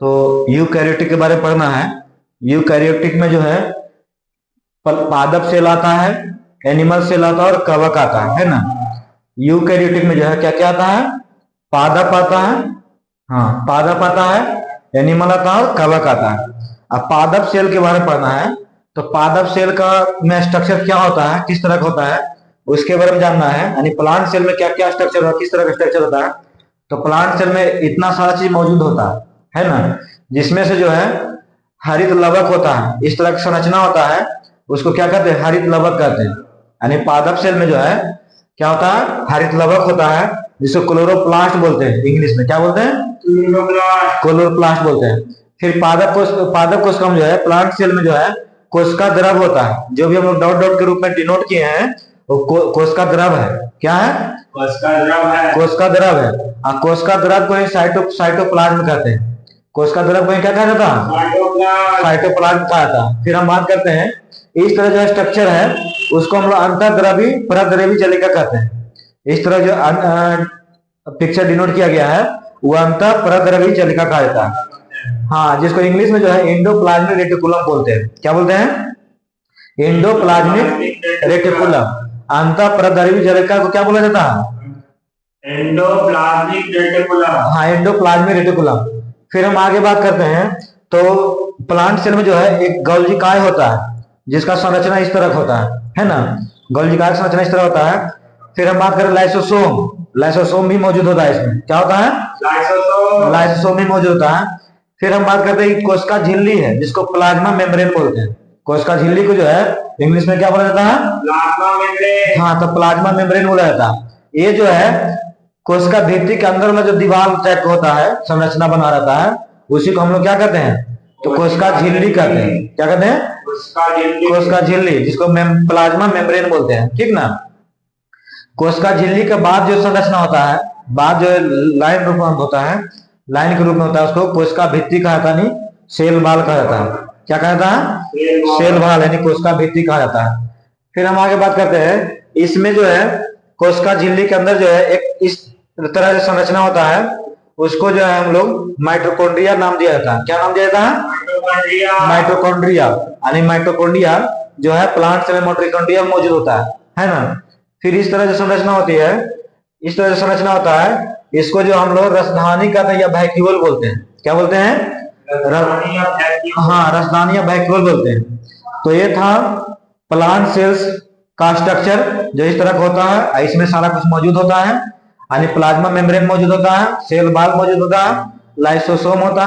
तो यूकैरियोटिक के बारे में पढ़ना है। यूकैरियोटिक में जो है पादप सेल आता है, एनिमल सेल आता है और कवक आता है ना। यूकैरियोटिक में जो है क्या क्या आता है? पादप आता है, हाँ पादप आता है, एनिमल आता है और कवक आता है। अब पादप सेल के बारे में पढ़ना है, तो पादप सेल का में स्ट्रक्चर क्या होता है, किस तरह का होता है, उसके बारे में जानना है। यानी प्लांट सेल में क्या क्या स्ट्रक्चर होता है, किस तरह का स्ट्रक्चर होता है। तो प्लांट सेल में इतना सारा चीज मौजूद होता है ना, जिसमें से जो है हरित लवक होता है, इस तरह की संरचना होता है, उसको क्या कहते हैं? हरित लवक कहते हैं। यानी पादप सेल में जो है क्या होता है? हरित लवक होता है, जिसको क्लोरोप्लास्ट बोलते हैं, इंग्लिश में क्या बोलते हैं? क्लोरोप्लास्ट बोलते हैं। फिर पादप कोशिका में जो है प्लांट सेल में जो है कोशिका द्रव होता है, जो भी हम लोग डॉट डॉट के रूप में डिनोट किए हैं वो कोशिका द्रव है। क्या है? कोशिका द्रव है। कोशिका द्रव है। कोशिका द्रव को ही साइटोप्लाज्म कहते हैं। कोशिका द्रव को ही क्या कहा जाता है? साइटोप्लाज्म कहा जाता है। फिर हम बात करते हैं, इस तरह जो स्ट्रक्चर है उसको हम लोग अंतःद्रवी परद्रवी जलिका कहते हैं। इस तरह जो पिक्चर डिनोट किया गया है वो अंतः परद्रवी जलिका कहा जाता है। हाँ, जिसको इंग्लिश में जो है एंडोप्लाज्मिक रेटिकुलम बोलते हैं। क्या बोलते हैं? Endoplasmic reticulum. अंतः परद्रवी जलिका को क्या बोला जाता है? Endoplasmic reticulum. हाँ, एंडोप्लाज्मिक रेटिकुलम। फिर हम आगे बात करते हैं, तो प्लांट सेल में जो है एक गोल्जिकाय होता है, जिसका संरचना इस तरह होता है ना। गोल्जिकाय का संरचना इस तरह होता है। फिर हम बात करें लाइसोसोम, लाइसोसोम भी मौजूद होता है इसमें। क्या होता है? लाइसोसोम भी मौजूद होता है। फिर हम बात करते हैं कोशिका झिल्ली है, जिसको प्लाज्मा मेम्ब्रेन बोलते हैं। कोशिका झिल्ली को जो है इंग्लिश में क्या बोला जाता है? Plasma membrane. हाँ, तो प्लाज्मा मेम्ब्रेन बोला जाता है। ये जो है कोशिका भित्ति के अंदर वाला जो दीवार टाइप होता है, संरचना बना रहता है, उसी को हम लोग क्या कहते हैं? तो कोशिका झिल्ली कहते हैं। क्या कहते हैं? कोशिका झिल्ली, जिसको प्लाज्मा मेम्ब्रेन बोलते हैं। ठीक ना। कोशिका झिल्ली के बाद जो संरचना होता है, बाद जो लाइन रूप में होता है, लाइन के रूप में होता है, उसको कोशिका भित्ति कहा जाता है, नहीं सेल बाल कहा जाता है। क्या कहा जाता है? सेल बाल, यानी कोशिका भित्ति कहा जाता है। फिर हम आगे बात करते हैं, इसमें जो है कोशिका झिल्ली के अंदर जो है एक इस तरह से संरचना होता है, उसको जो है हम लोग माइटोकॉन्ड्रिया नाम दिया जाता है। क्या नाम दिया जाता है? माइटोकॉन्ड्रिया। यानी माइटोकॉन्ड्रिया जो है प्लांट सेल में माइटोकॉन्ड्रिया मौजूद होता है ना। फिर इस तरह से संरचना होती है, इस तरह से संरचना होता है, इसको जो हम लोग रसधानी कहते हैं या वैक्यूल बोलते हैं। क्या बोलते हैं? हाँ, रसदानी या वैक्यूल बोलते हैं। तो ये था प्लांट सेल्स का स्ट्रक्चर, जो इस तरह का होता है। इसमें सारा कुछ मौजूद होता है, यानी प्लाज्मा मेम्ब्रेन मौजूद होता है, सेल बाल मौजूद होता है, लाइसोसोम होता है।